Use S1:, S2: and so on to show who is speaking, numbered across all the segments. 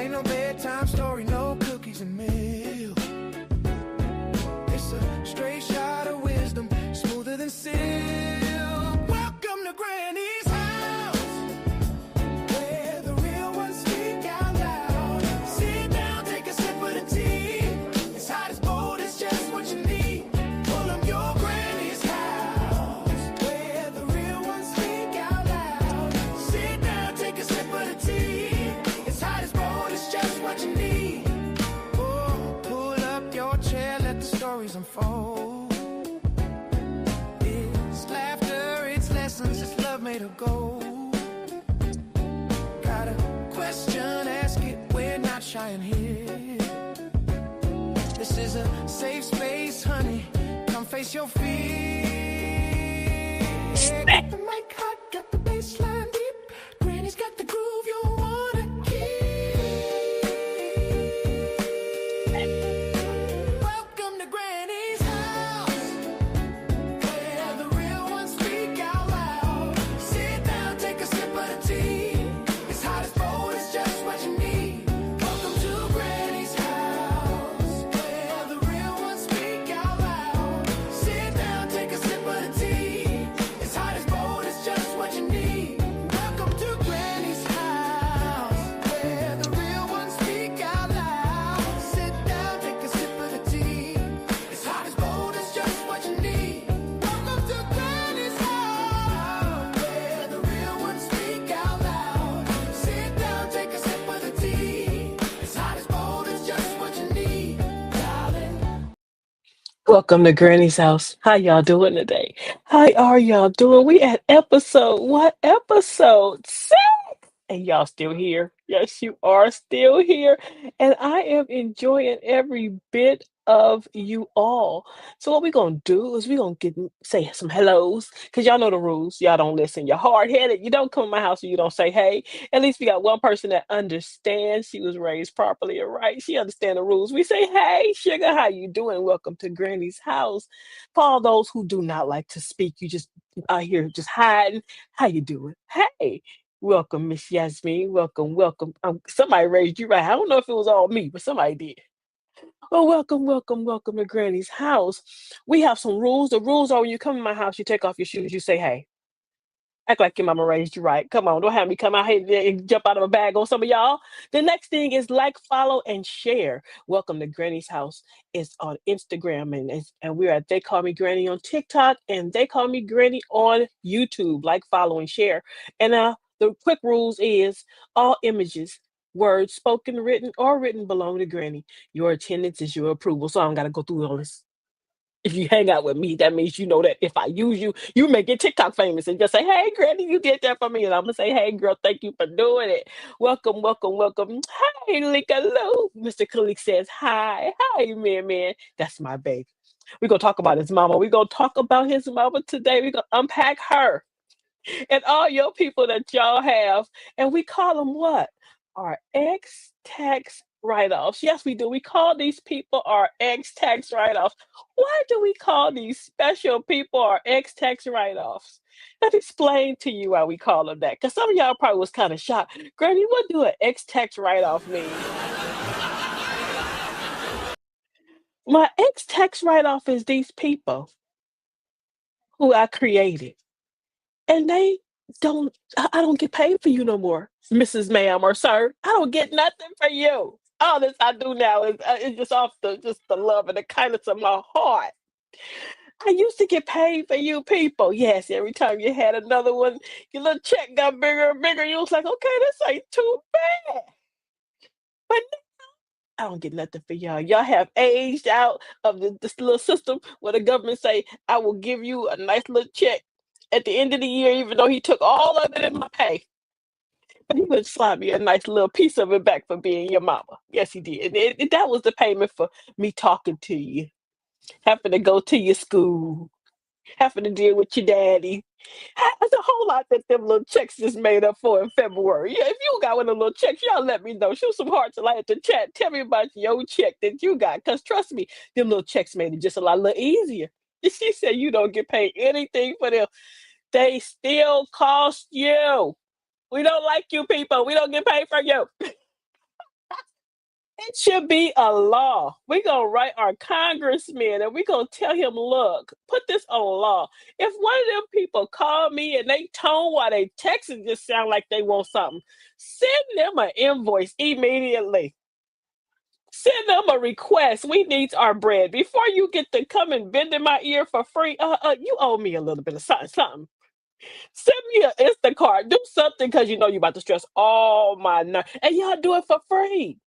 S1: ain't no bedtime story, no cookies and milk. It's a straight shot of wisdom, smoother than silk. Welcome to Granny's house, where the real ones speak out loud. Sit down, take a sip of the tea. It's hot as bold, it's just what you need. Pull up your Granny's house, where the real ones speak out loud. Sit down, take a sip of the tea. It's hot as bold, it's just what you need. Oh, pull up your chair, let the stories unfold. It's laughter, it's lessons, it's love made of gold. Got a question, ask it, we're not shy in here. This is a safe space, honey, come face your fears. Got the mic hot, got the bass line deep. Granny's got the groove you wanna keep. Welcome to Granny's house, where the real ones speak out loud. Sit down, take a sip of the tea. It's hot as bold, it's just what you need. Welcome to Granny's house, where the real ones speak out loud. Sit down, take a sip of the tea. It's hot as bold, it's just what you need. Welcome to Granny's house, where the real ones speak out loud. Sit down, take a sip of the tea. It's hot as bold, it's just what you need. Welcome to Granny's house, where the real ones speak out loud. Sit down, take a sip of the tea. It's hot as bold, it's just what you need, darling.
S2: Welcome to Granny's house. How y'all doing today? How are y'all doing? We at episode what? Episode 6. And y'all still here. Yes, you are still here. And I am enjoying every bit of you all. So what we're gonna do is we're gonna say some hellos. Cause y'all know the rules. Y'all don't listen. You're hard-headed. You don't come to my house and you don't say hey. At least we got one person that understands. She was raised properly and right. She understands the rules. We say, hey, sugar, how you doing? Welcome to Granny's house. For all those who do not like to speak, you just out here just hiding. How you doing? Hey. Welcome, Miss Yasmin. Welcome, welcome. Somebody raised you right. I don't know if it was all me, but somebody did. Well, welcome, welcome, welcome to Granny's house. We have some rules. The rules are when you come in my house, you take off your shoes, you say, hey. Act like your mama raised you right. Come on, don't have me come out here and jump out of a bag on some of y'all. The next thing is like, follow, and share. Welcome to Granny's house. It's on Instagram and we're at They Call Me Granny on TikTok and They Call Me Granny on YouTube. Like, follow, and share. And the quick rules is all images, words spoken, written, or written belong to Granny. Your attendance is your approval. So I don't gotta go through all this. If you hang out with me, that means you know that if I use you, you may get TikTok famous and just say, hey, Granny, you did that for me. And I'm going to say, hey, girl, thank you for doing it. Welcome, welcome, welcome. Hi, Lika Lou. Mr. Khalik says, hi. Hi, man. That's my baby. We're going to talk about his mama. We're going to talk about his mama today. We're going to unpack her and all your people that y'all have. And we call them what? Our ex tax write offs. Yes, we do. We call these people our ex tax write offs. Why do we call these special people our ex tax write offs? Let me explain to you why we call them that. Because some of y'all probably was kind of shocked. Granny, what do an ex tax write off mean? My ex tax write off is these people who I created. And they I don't get paid for you no more, Mrs. Ma'am or sir. I don't get nothing for you. All this I do now is it's just off the love and the kindness of my heart. I used to get paid for you people. Yes, every time you had another one, your little check got bigger and bigger. You was like, okay, this ain't too bad. But I don't get nothing for y'all. Y'all have aged out of this little system where the government say, I will give you a nice little check at the end of the year, even though he took all of it in my pay. But he would slide me a nice little piece of it back for being your mama. Yes, he did. And that was the payment for me talking to you, having to go to your school, having to deal with your daddy. There's a whole lot that them little checks just made up for in February. Yeah, if you got one of the little checks, y'all let me know. Shoot some hearts alive at the chat. Tell me about your check that you got. Because trust me, them little checks made it just a little easier. She said you don't get paid anything for them. They still cost you. We don't like you people. We don't get paid for you. It should be a law. We're gonna write our congressman and we're gonna tell him, look, put this on law. If one of them people call me and they tone while they texting just sound like they want something, send them an invoice immediately. Send them a request. We need our bread. Before you get to come and bend in my ear for free, you owe me a little bit of something, something. Send me an Instacart. Do something because you know you about to stress all my night. And y'all do it for free.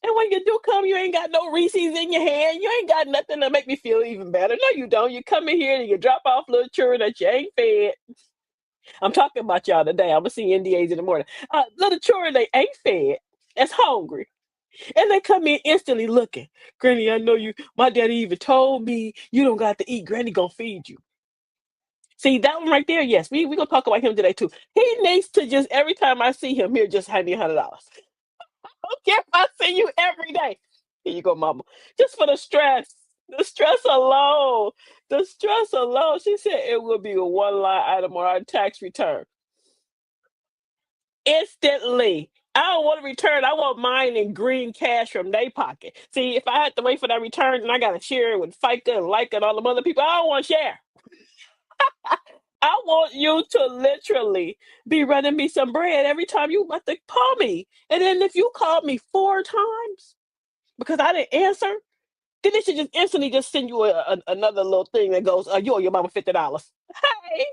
S2: And when you do come, you ain't got no Reese's in your hand. You ain't got nothing to make me feel even better. No, you don't. You come in here and you drop off little children that you ain't fed. I'm talking about y'all today. I'm gonna see NDAs in the morning. Little children they ain't fed. That's hungry. And they come in instantly looking. Granny, I know you. My daddy even told me you don't got to eat. Granny gonna feed you. See that one right there? Yes, we gonna talk about him today too. He needs to just every time I see him here, just hand me $100. Okay, if I see you every day. Here you go, mama. Just for the stress. The stress alone. The stress alone. She said it will be a one line item on our tax return. Instantly. I don't want to return. I want mine in green cash from their pocket. See, if I had to wait for that return and I got to share it with FICA and Leica and all them other people, I don't want to share. I want you to literally be running me some bread every time you about to call me. And then if you called me 4 times because I didn't answer, then they should just instantly just send you another little thing that goes, you owe your mama $50. Hey,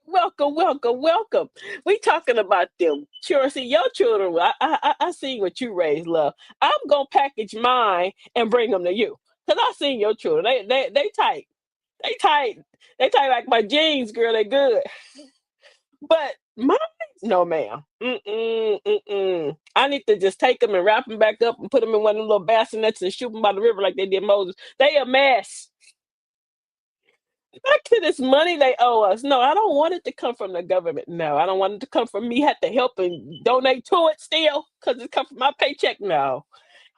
S2: welcome, welcome, welcome. We talking about them. Sure, see your children. I seen what you raised, love. I'm gonna package mine and bring them to you. Cause I seen your children. They tight. They tight. They tight like my jeans, girl. They good. But mine, no, ma'am. Mm-mm, mm-mm. I need to just take them and wrap them back up and put them in one of the little bassinets and shoot them by the river like they did Moses. They a mess. Back to this money they owe us. No, I don't want it to come from the government. No, I don't want it to come from me. Have to help and donate to it still because it comes from my paycheck. No,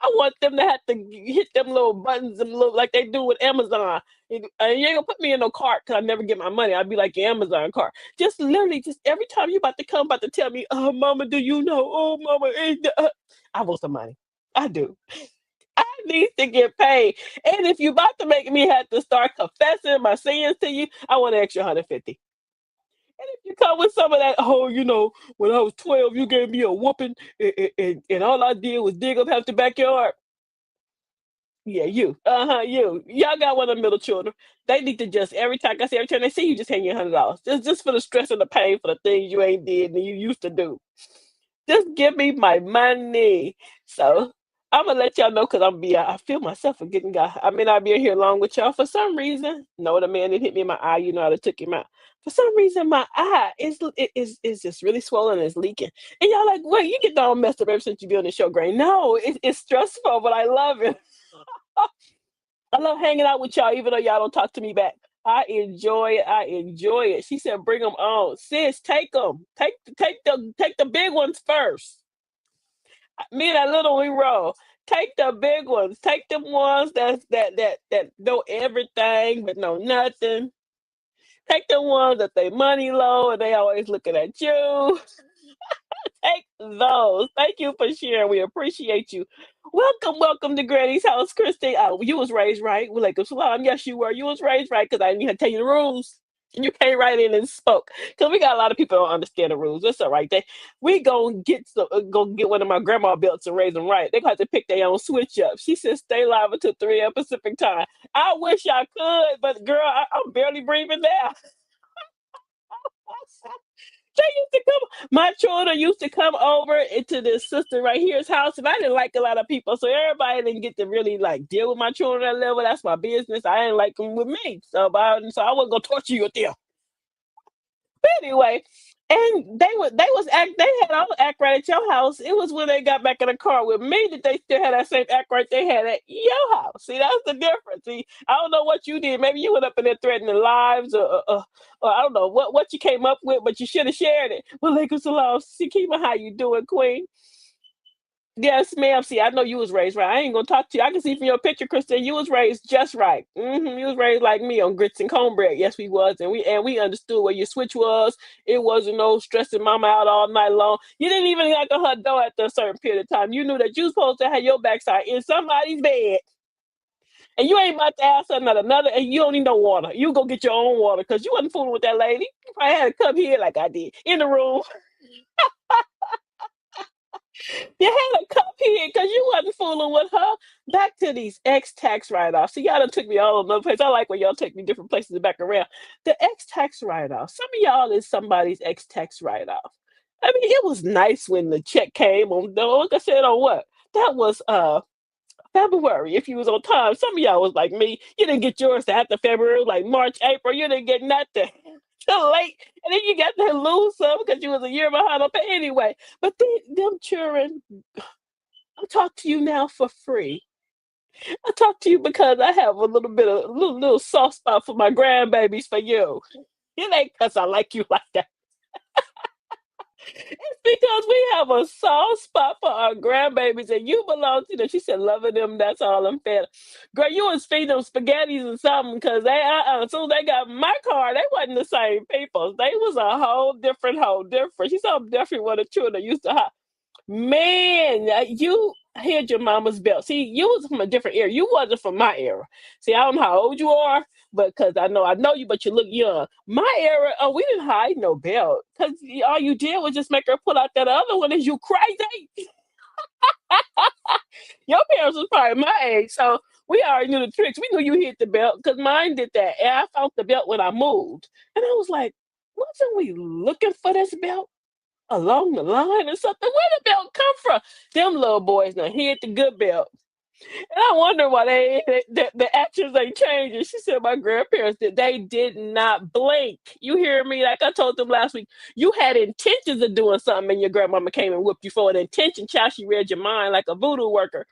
S2: I want them to have to hit them little buttons, them little like they do with Amazon. And you ain't gonna put me in no cart because I never get my money. I'd be like your Amazon cart. Just literally, just every time you about to come, about to tell me, "Oh, mama, do you know? Oh, mama, I want some money. I do. I need to get paid. And if you about to make me have to start confessing my sins to you, I want an extra 150. And if you come with some of that, oh, when I was 12, you gave me a whooping, and all I did was dig up half the backyard. Yeah, you. Uh-huh, you. Y'all got one of the middle children. They need to just every time I say every time they see you, just hand you $100. Just for the stress and the pain for the things you ain't did and you used to do. Just give me my money. So I'm gonna let y'all know because I feel myself forgetting God. I may not be in here long with y'all for some reason. No, the man that hit me in my eye, I took him out. For some reason, my eye is just really swollen and it's leaking. And y'all like, wait, you get all messed up ever since you be on the show, Gray. No, it's stressful, but I love it. I love hanging out with y'all, even though y'all don't talk to me back. I enjoy it. I enjoy it. She said, "Bring them on, sis. Take them. Take the big ones first. Me and that little we roll. Take the big ones. Take them ones that know everything but know nothing. Take the ones that they money low and they always looking at you. Take those. Thank you for sharing. We appreciate you. Welcome, welcome to Granny's house, Christy. You was raised right. Well, like salam. Yes, you were. You was raised right because I didn't even tell you the rules. And you came right in and spoke. Because we got a lot of people who don't understand the rules. That's all right. We go get one of my grandma belts and raise them right. They got to pick their own switch up. She said, stay live until 3 a.m. Pacific time. I wish I could, but girl, I'm barely breathing now. They used to come. My children used to come over into this sister right here's house, and I didn't like a lot of people, so everybody didn't get to really like deal with my children at that level. That's my business. I didn't like them with me, so I wasn't gonna torture you with them. But anyway, and they had all act right at your house. It was when they got back in the car with me that they still had that same act right they had at your house. See, that's the difference. See, I don't know what you did. Maybe you went up in there threatening lives, or I don't know what you came up with, but you should have shared it. Well, Lakers alone. Sikima, how you doing, Queen? Yes, ma'am. See, I know you was raised right. I ain't gonna talk to you. I can see from your picture, Kristen, you was raised just right. You was raised like me on grits and cornbread. Yes, we was, and we understood where your switch was. It wasn't no stressing mama out all night long. You didn't even knock on her door at a certain period of time. You knew that you was supposed to have your backside in somebody's bed, and you ain't about to ask her another. And you don't need no water. You go get your own water because you wasn't fooling with that lady. You probably had to come here like I did in the room. You had to come here because you wasn't fooling with her. Back to these X tax write offs. See, y'all done took me all over the place. I like when y'all take me different places and back around. The X tax write off. Some of y'all is somebody's X tax write off. I mean, it was nice when the check came on. Like I said, on what? That was February. If you was on time, some of y'all was like me. You didn't get yours till after February, like March, April. You didn't get nothing till late, and then you got to lose some because you was a year behind on pay anyway. But them children, I talk to you now for free. I talk to you because I have a little bit of little soft spot for my grandbabies for you. It ain't because I like you like that. It's because we have a soft spot for our grandbabies, and you belong to them. She said, "Loving them, that's all I'm fed." Girl, you was feeding them spaghettis or something because they, as soon as they got my car, they wasn't the same people. They was a whole different. She said, "I'm definitely one of the children used to have." Man, you had your mama's belt. See, you was from a different era. You wasn't from my era. See, I don't know how old you are, but because I know you, but you look young. My era, oh, we didn't hide no belt because all you did was just make her pull out that other one. Is you crazy? Your parents was probably my age, so we already knew the tricks. We knew you hit the belt because mine did that, and I found the belt when I moved, and I was like, wasn't we looking for this belt along the line or something? Where the belt come from? Them little boys now hid the good belt. And I wonder why the actions ain't changing. She said my grandparents did. They did not blink. You hear me? Like I told them last week, you had intentions of doing something, and your grandmama came and whooped you for an intention. Child, she read your mind like a voodoo worker.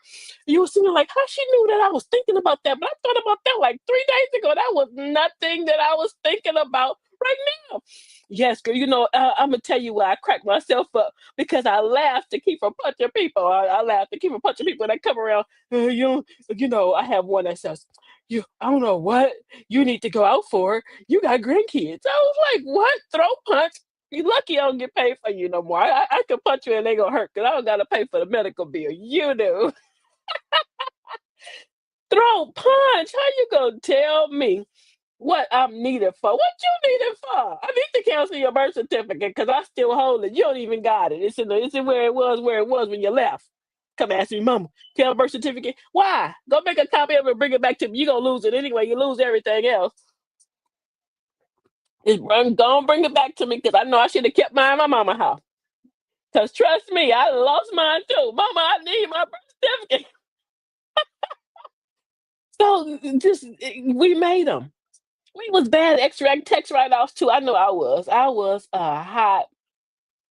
S2: You were sitting like, how she knew that I was thinking about that? But I thought about that like 3 days ago. That was nothing that I was thinking about right now. Yes, girl. I'm gonna tell you why I cracked myself up because I laughed to keep from punching people. I laughed to keep from punching people, and they come around. I have one that says, "You, I don't know what you need to go out for. You got grandkids." I was like, "What? Throw punch? You lucky I don't get paid for you no more. I can punch you and they gonna hurt because I don't gotta pay for the medical bill. You do." Throw punch. How you gonna tell me what I'm needed for? What you needed for? I need to cancel your birth certificate because I still hold it. You don't even got it. It's in where it was when you left. Come ask me, mama. Tell birth certificate. Why? Go make a copy of it and bring it back to me. You gonna lose it anyway. You lose everything else. Don't bring it back to me because I know I should have kept mine in my mama house. Because trust me, I lost mine too. Mama, I need my birth certificate. So just we made them. We was bad at extract text write-offs too. I know I was. I was a hot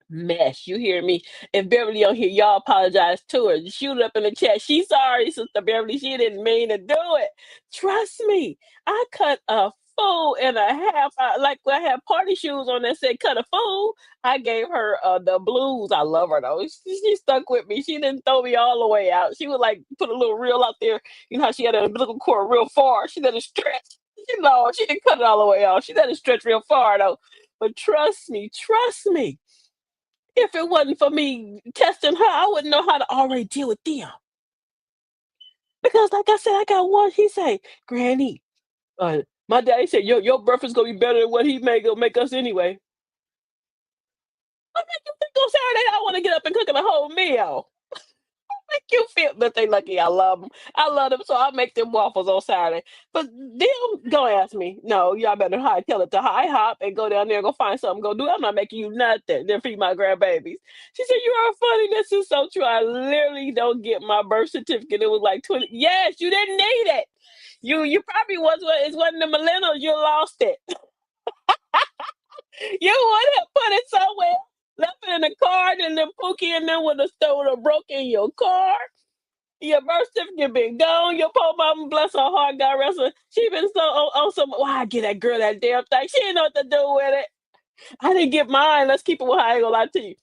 S2: mess. You hear me? If Beverly on here, y'all apologize to her. Shoot it up in the chat. She's sorry, Sister Beverly. She didn't mean to do it. Trust me. I cut a fool and a half. Like when I had party shoes on that said cut a fool. I gave her the blues. I love her though. She stuck with me. She didn't throw me all the way out. She would like put a little reel out there. You know how she had a umbilical cord real far. She let it stretch. She didn't cut it all the way off. She let it stretch real far though. But trust me. If it wasn't for me testing her, I wouldn't know how to already deal with them. Because like I said, I got one. He say, Granny, my daddy said your breakfast gonna be better than what he gonna make us anyway. What make you think on Saturday I want to get up and cook a whole meal? Make you feel, but they lucky I love them. I love them, so I make them waffles on Saturday. But them go ask me, no, y'all better tell it to High Hop and go down there and go find something, go do. I'm not making you nothing. Then feed my grandbabies. She said, you are funny. This is so true. I literally don't get my birth certificate. It was like 20. Yes, you didn't need it. You probably it wasn't the millennials. You lost it. You would have put it somewhere, left it in the car, and then Pookie and then would have broken your car. Your birth certificate been gone. Your poor mama, bless her heart, God rest her. She been so some. Why I get that girl that damn thing? She didn't know what to do with it. I didn't get mine. Let's keep it. I ain't gonna lie to you.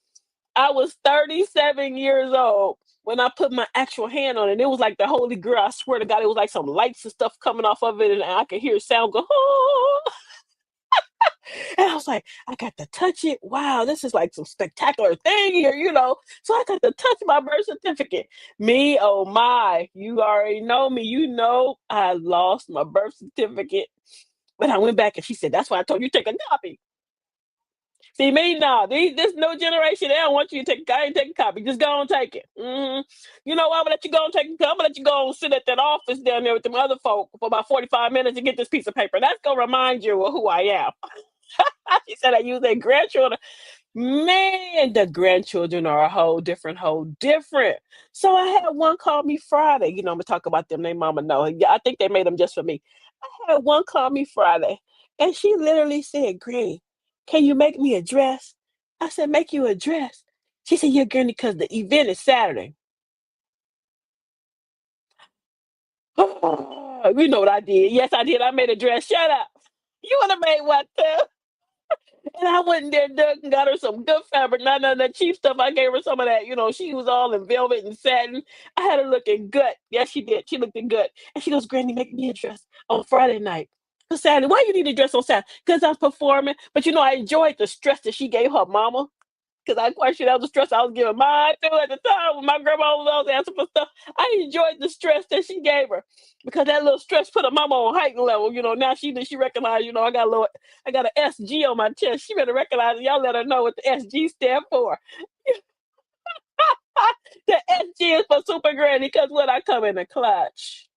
S2: I was 37 years old. when I put my actual hand on it, it was like the Holy Grail. I swear to God, it was like some lights and stuff coming off of it, and I could hear sound go, oh. And I was like, I got to touch it. Wow, this is like some spectacular thing here. So I got to touch my birth certificate. Me, oh my, you already know me. You know I lost my birth certificate. But I went back and she said, that's why I told you to take a copy. See me now. This new generation, they don't want you to take. I ain't take a copy. Just go and take it. You know why I'm gonna let you go and take it? I'm gonna let you go and sit at that office down there with them other folk for about 45 minutes to get this piece of paper. That's gonna remind you of who I am. She said I use their grandchildren. Man, the grandchildren are a whole different. So I had one call me Friday. I'm gonna talk about them. They mama know. Yeah, I think they made them just for me. I had one call me Friday, and she literally said, "Granny, can you make me a dress?" I said, "Make you a dress?" She said, "Yeah, Granny, because the event is Saturday." You know what I did? Yes, I did. I made a dress. Shut up. You would have made what too? And I went in there, Doug, and got her some good fabric, not none of that cheap stuff. I gave her some of that. She was all in velvet and satin. I had her looking good. Yes, she did. She looked good. And she goes, Granny, make me a dress on Friday night. For Saturday. Why you need a dress on Saturday? Because I'm performing. But I enjoyed the stress that she gave her mama. Because I questioned that was the stress I was giving mine too at the time when my grandma was always asking for stuff. I enjoyed the stress that she gave her because that little stress put her mama on heightened level. Now she recognized. I got an SG on my chest. She better recognize it. Y'all let her know what the SG stand for. The SG is for super granny because when I come in the clutch.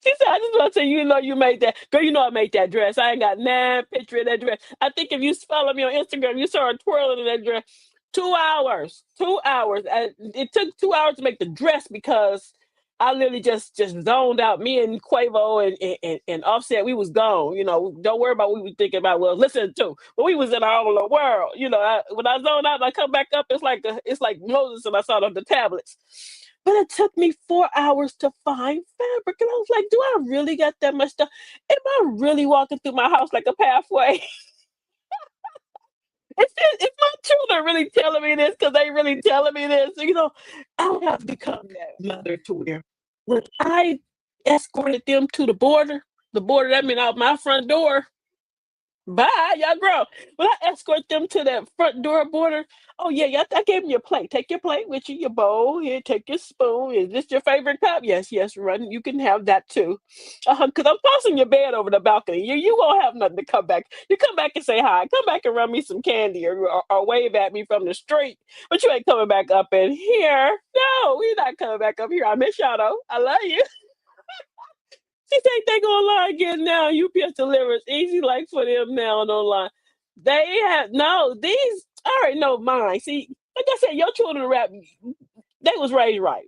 S2: She said, I just want to say, you made that. Girl, I made that dress. I ain't got nine picture of that dress. I think if you follow me on Instagram, you saw her twirling in that dress. 2 hours. 2 hours. It took 2 hours to make the dress because I literally just zoned out. Me and Quavo and Offset, we was gone. Don't worry about what we were thinking about. Well, listen to, but we was in our own little world. When I zone out and I come back up, it's like Moses and I saw it on the tablets. But it took me 4 hours to find fabric. And I was like, do I really got that much stuff? Am I really walking through my house like a pathway? It's my children really telling me this because they really telling me this. I have become that mother to where when I escorted them to the border, that means out my front door. Bye, y'all grow. When I escort them to that front door border, oh yeah, yeah, I gave them your plate. Take your plate with you, your bowl. Here, take your spoon. Is this your favorite cup? Yes, yes, run. You can have that too. Because I'm tossing your bed over the balcony. You won't have nothing to come back. You come back and say hi. Come back and run me some candy or wave at me from the street. But you ain't coming back up in here. No, we're not coming back up here. I miss y'all though. I love you. She think they gonna lie again now. UPS delivers easy like for them now and online. They have no these. I already know mine. See, like I said, your children rap. They was raised right.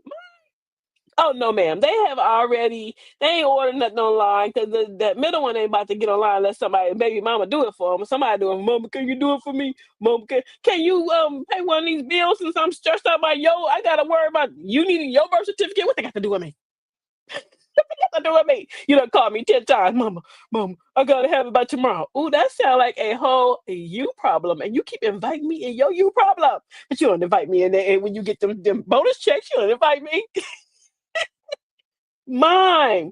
S2: Oh no, ma'am. They have already. They ain't ordered nothing online because that middle one ain't about to get online unless somebody, baby mama, do it for them. Somebody do it. Mama, can you do it for me? Mama, can you pay one of these bills since I'm stressed out by I gotta worry about you needing your birth certificate. What they got to do with me? I do what me. You done called me 10 times, mama, mama. I gotta have it by tomorrow. Ooh, that sound like a whole you problem. And you keep inviting me in your you problem. But you don't invite me in there. And when you get them bonus checks, you don't invite me. Mine.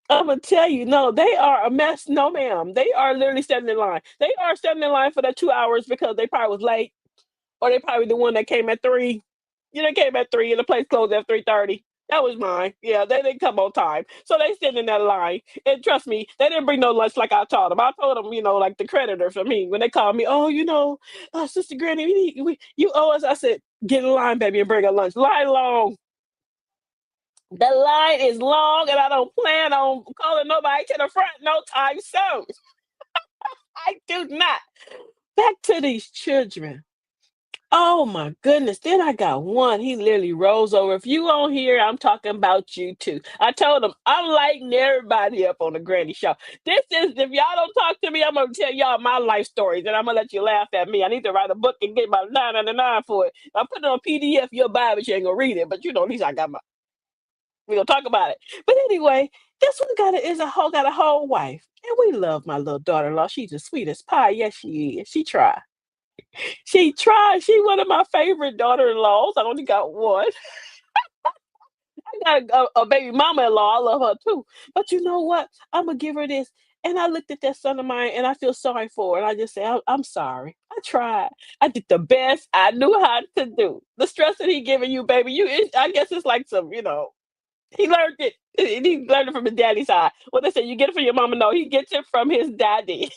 S2: I'm gonna tell you, no, they are a mess. No, ma'am. They are literally standing in line. They are standing in line for that 2 hours because they probably was late. Or they probably the one that came at 3. Came at 3 and the place closed at 3:30. That was mine. Yeah, they didn't come on time. So they sitting in that line. And trust me, they didn't bring no lunch like I told them. I told them, like the creditor for me, when they called me, oh, Sister Granny, you owe us. I said, get in line, baby, and bring a lunch. Line long. The line is long, and I don't plan on calling nobody to the front no time soon. I do not. Back to these children. Oh my goodness. Then I got one. He literally rolls over. If you on here, I'm talking about you too. I told him I'm lighting everybody up on the Granny Show. This is if y'all don't talk to me, I'm gonna tell y'all my life stories and I'm gonna let you laugh at me. I need to write a book and get my 9.99 for it. I put it on PDF, you'll buy it, but you ain't gonna read it. But at least I got my we gonna talk about it. But anyway, this one got a whole wife. And we love my little daughter-in-law. She's the sweetest pie. Yes, she is. She tried. She tried. She one of my favorite daughter-in-laws. I only got one. I got a baby mama-in-law. I love her too. But you know what? Imma give her this. And I looked at that son of mine and I feel sorry for her. And I just say, I'm sorry. I tried. I did the best I knew how to do. The stress that he giving you, baby, I guess it's like he learned it. He learned it from his daddy's side. What they say, you get it from your mama. No, he gets it from his daddy.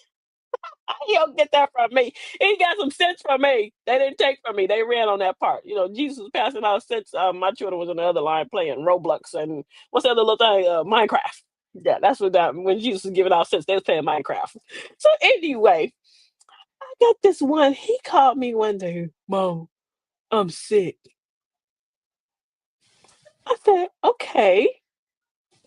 S2: He don't get that from me. He got some sense from me. They didn't take from me. They ran on that part. Jesus was passing out sense. My children was on the other line playing Roblox and what's the other little thing? Minecraft. Yeah, that's what that when Jesus was giving out sense, they was playing Minecraft. So anyway, I got this one. He called me one day, Mom, I'm sick. I said, okay.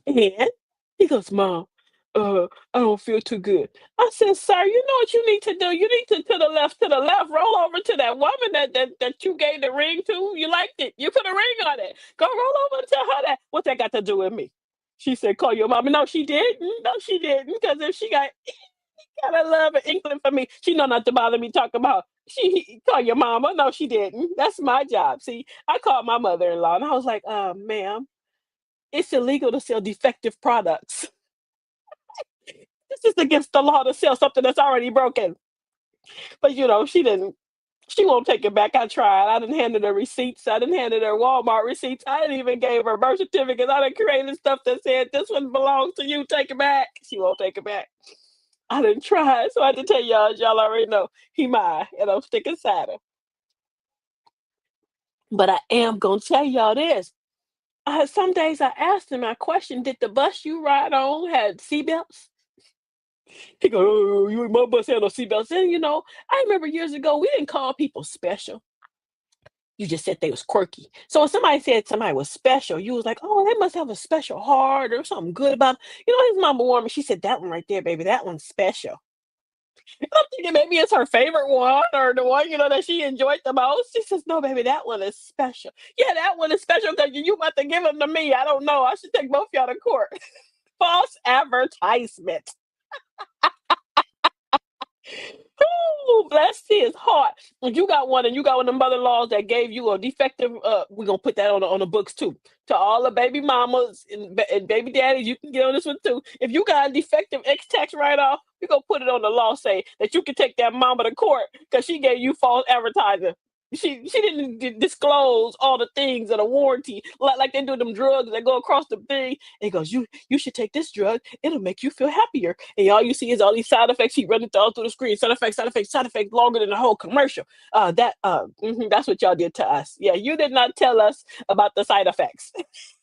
S2: And he goes, Mom, I don't feel too good. I said, Sir, you know what you need to do? You need to the left, roll over to that woman that you gave the ring to. You liked it. You put a ring on it. Go roll over and tell her that. What's that got to do with me? She said, call your mama. No, she didn't. No, she didn't. Because if she got a love and inkling for me, she know not to bother me talking about call your mama. No, she didn't. That's my job. See, I called my mother-in-law and I was like, ma'am, it's illegal to sell defective products. This is against the law to sell something that's already broken. But she didn't. She won't take it back. I tried. I didn't hand her receipts. I didn't hand her Walmart receipts. I didn't even gave her birth certificates. I didn't create stuff that said this one belongs to you. Take it back. She won't take it back. I didn't try. So I had to tell y'all. Y'all already know he mine, and I'm sticking inside her. But I am gonna tell y'all this. Some days I asked him. I questioned, did the bus you ride on had seatbelts? He go, "Oh, you my bus had no seatbelts." And I remember years ago we didn't call people special. You just said they was quirky. So when somebody said somebody was special, you was like, "Oh, they must have a special heart or something good about." His mama warned me. She said, "That one right there, baby, that one's special." And I'm thinking maybe it's her favorite one or the one that she enjoyed the most. She says, "No, baby, that one is special." Yeah, that one is special because you about to give them to me. I don't know. I should take both y'all to court. False advertisement. Ooh, bless his heart. If you got one and you got one of the mother-in-laws that gave you a defective, we're gonna put that on the books too. To all the baby mamas and baby daddies, you can get on this one too. If you got a defective X-tax write-off, we're gonna put it on the law say that you can take that mama to court because she gave you false advertising. She didn't disclose all the things of the warranty like they do them drugs that go across the thing. And he goes, you should take this drug. It'll make you feel happier. And all you see is all these side effects. He running all through the screen. Side effects, side effects, side effects. Longer than the whole commercial. That's what y'all did to us. Yeah, you did not tell us about the side effects.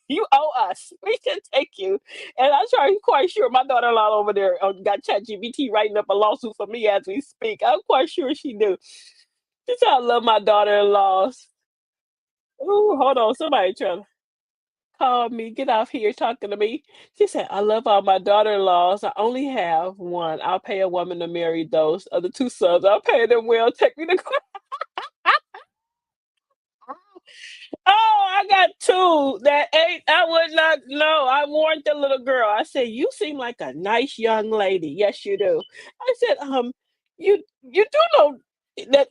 S2: You owe us. We should take you. And I'm quite sure my daughter-in-law over there got ChatGPT writing up a lawsuit for me as we speak. I'm quite sure she knew. That's how I love my daughter-in-laws. Ooh, hold on. Somebody trying to call me. Get off here talking to me. She said, I love all my daughter-in-laws. I only have one. I'll pay a woman to marry those other two sons. I'll pay them well. Take me to court. Oh, I got two that ain't. I would not know. I warned the little girl. I said, "You seem like a nice young lady." Yes, you do. I said, you do know that.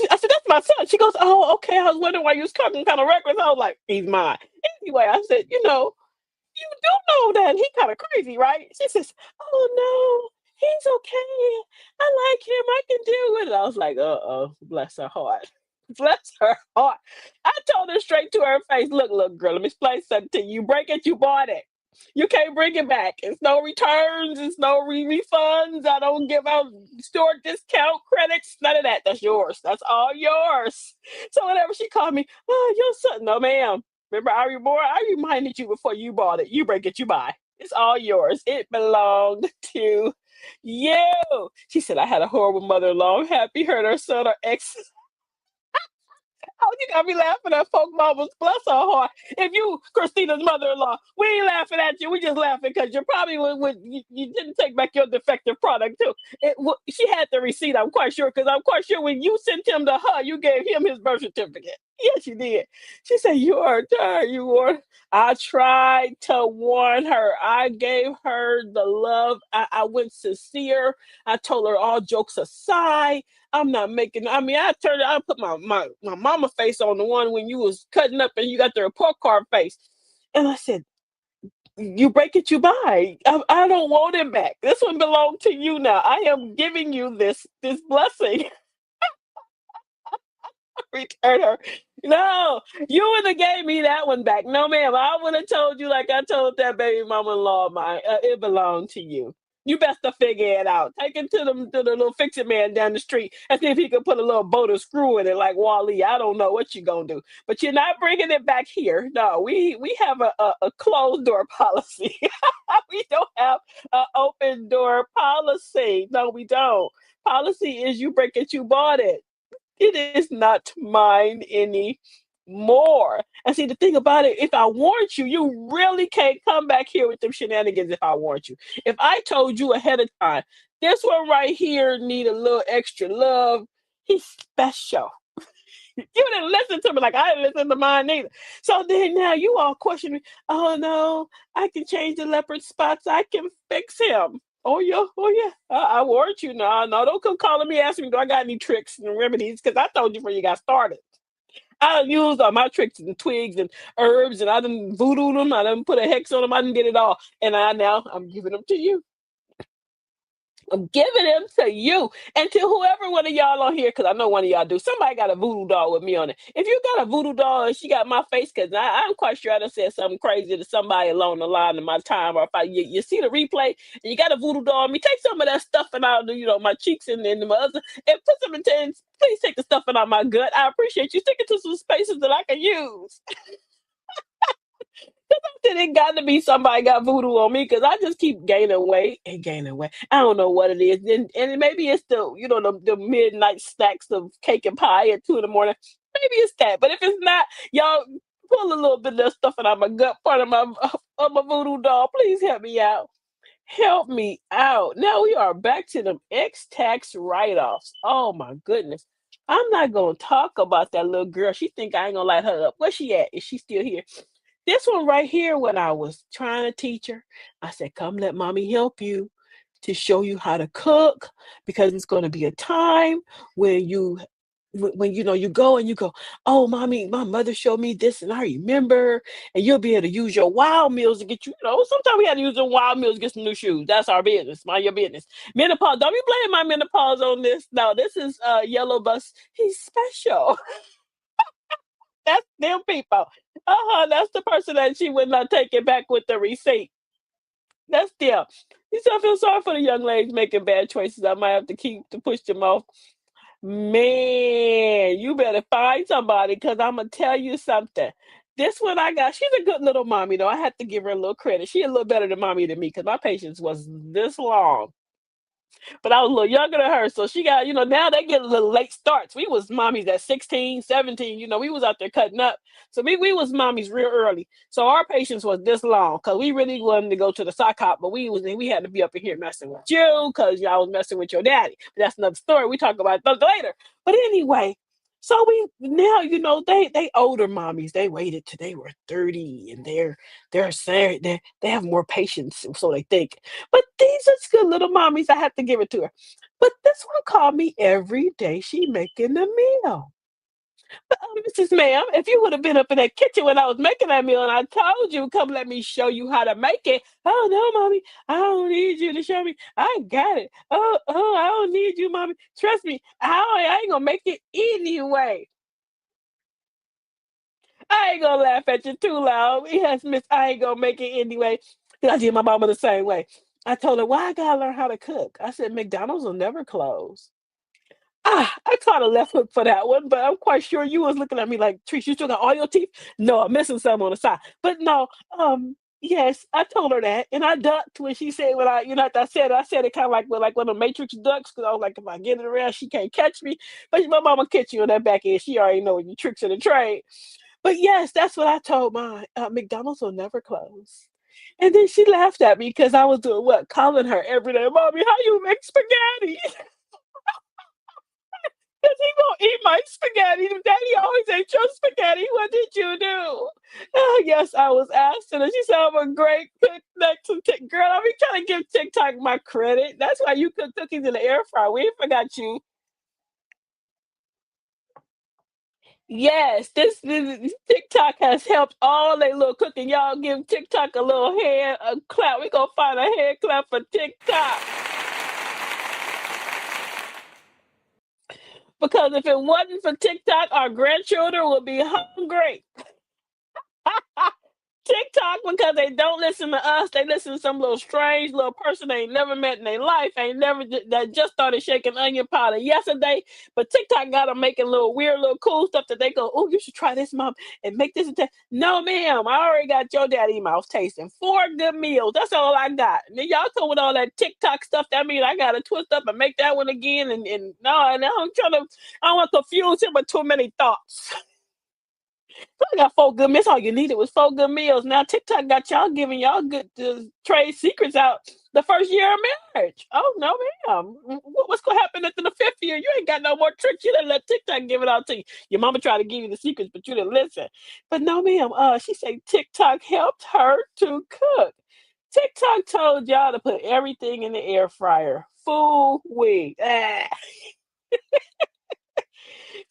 S2: I said, "That's my son." She goes, "Oh, okay." I was wondering why you was coming kind of reckless. I was like, "He's mine." Anyway, I said, "You do know that he kind of crazy, right?" She says, "Oh no, he's okay. I like him. I can deal with it." I was like, "Uh-oh, bless her heart." Bless her heart. I told her straight to her face, look, girl, let me explain something to you. You break it, you bought it. You can't bring it back. It's no returns, it's no refunds. I don't give out store discount credits, none of that. That's yours. That's all yours." So whenever she called me, "Oh, your son," no, ma'am. Remember, I reminded you before you bought it. You break it, you buy. It's all yours. It belonged to you. She said, I had a horrible mother in law. I'm happy her son or ex. Oh, you got me laughing at folk mamas. Bless her heart. If you, Christina's mother-in-law, we ain't laughing at you. We just laughing because you probably you didn't take back your defective product too. She had the receipt. I'm quite sure because I'm quite sure when you sent him to her, you gave him his birth certificate. Yes, you did. She said, "You are tired. You are." I tried to warn her. I gave her the love. I went sincere. I told her all jokes aside. I'm not making. I mean, I put my mama face on the one when you was cutting up and you got the report card face, and I said, "You break it, you buy. I don't want it back. This one belongs to you now. I am giving you this blessing." Return her. No, you would have gave me that one back. No, ma'am. I would have told you like I told that baby mama-in-law of mine. It belonged to you. You best to figure it out. Take it to the little fix-it man down the street and see if he can put a little bolt or screw in it like Wally. I don't know what you're gonna do, but you're not bringing it back here. No, we have a closed door policy. We don't have an open door policy. No, we don't. Policy is you break it, you bought it. It is not mine anymore. And see, the thing about it, if I warned you, you really can't come back here with them shenanigans if I warned you. If I told you ahead of time, this one right here need a little extra love. He's special. You didn't listen to me like I didn't listen to mine neither. So then now you all question me. Oh no, I can change the leopard spots. I can fix him. Oh yeah. I warned you. No, no, don't come calling me asking me do I got any tricks and remedies because I told you before you got started. I done used all my tricks and twigs and herbs and I done voodoo them. I done put a hex on them. I done did it all. And I'm giving them to you. I'm giving them to you and to whoever one of y'all on here, because I know one of y'all do. Somebody got a voodoo doll with me on it. If you got a voodoo doll and she got my face, because I'm quite sure I done said something crazy to somebody along the line of my time, or if you see the replay and you got a voodoo doll on me, take some of that stuffing out of my cheeks and my other, and put some in. Please take the stuffing out my gut. I appreciate you. Stick it to some spaces that I can use. Then it got to be somebody got voodoo on me because I just keep gaining weight and gaining weight. I don't know what it is, and maybe it's the midnight snacks of cake and pie at 2 in the morning. Maybe it's that, but if it's not, y'all pull a little bit of that stuff out of my gut, part of my voodoo doll. Please help me out. Help me out. Now we are back to them X tax write offs. Oh my goodness. I'm not gonna talk about that little girl. She think I ain't gonna light her up. Where she at? Is she still here? This one right here, when I was trying to teach her, I said, "Come, let mommy help you to show you how to cook because it's going to be a time when when you go and you go, oh, mommy, my mother showed me this and I remember, and you'll be able to use your wild meals to get sometimes we had to use the wild meals to get some new shoes. That's our business. Mind your business. Menopause. Don't be blaming my menopause on this. No, this is Yellow Bus. He's special. That's them people. That's the person that she would not take it back with the receipt. That's them. You still feel sorry for the young ladies making bad choices. I might have to keep to push them off. Man, you better find somebody because I'm gonna tell you something. This one I got, she's a good little mommy though. I have to give her a little credit. She a little better than mommy than me because my patience was this long. But I was a little younger than her. So she got, now they get a little late starts. We was mommies at 16, 17. We was out there cutting up. So we was mommies real early. So our patience was this long because we really wanted to go to the sock hop, but we had to be up in here messing with you because y'all was messing with your daddy. But that's another story. We talk about that later. But anyway, so we now they older mommies. They waited till they were 30 and they're saying they have more patience, so they think. But these are good little mommies. I have to give it to her. But this one called me every day. She making the meal. But Mrs. Ma'am, if you would have been up in that kitchen when I was making that meal and I told you, come let me show you how to make it. Oh no, mommy, I don't need you to show me. I got it. I don't need you, mommy. Trust me, I ain't gonna make it anyway. I ain't gonna laugh at you too loud. Yes, miss, I ain't gonna make it anyway. 'Cause I did my mama the same way. I told her, why I gotta learn how to cook? I said, McDonald's will never close. I caught a left hook for that one, but I'm quite sure you was looking at me like, Trish, you still got all your teeth? No, I'm missing some on the side. But no, yes, I told her that, and I ducked when she said what I said it kind of like one of the Matrix ducks because I was like, if I get it around, she can't catch me. But my mama catch you on that back end. She already know your tricks of the trade. But yes, that's what I told my McDonald's will never close. And then she laughed at me because I was doing what? Calling her every day, Mommy, how you make spaghetti? Because he gonna eat my spaghetti. Daddy always ate your our credit. That's why you cook cookies in the air fryer. We ain't forgot you. Yes, this TikTok has helped all they little cooking. Y'all give TikTok a little hand a clap. We gonna find a hand clap for TikTok because if it wasn't for TikTok, our grandchildren would be hungry. TikTok because they don't listen to us. They listen to some little strange little person they ain't never met in their life. Ain't never that just started shaking onion powder yesterday. But TikTok got them making little weird little cool stuff that they go, oh, you should try this, mom, and make this and that. No, ma'am, I already got your daddy mouth tasting 4 good meals. That's all I got. And then y'all come with all that TikTok stuff. That means I gotta twist up and make that one again. And no, and I'm trying to. I don't want to confuse him with too many thoughts. I got 4 good meals. All you needed was 4 good meals. Now TikTok got y'all giving y'all good trade secrets out the first year of marriage. Oh no, ma'am. What's gonna happen after the 5th year? You ain't got no more tricks. You didn't let TikTok give it out to you. Your mama tried to give you the secrets, but you didn't listen. But no, ma'am. She said TikTok helped her to cook. TikTok told y'all to put everything in the air fryer. Fool we.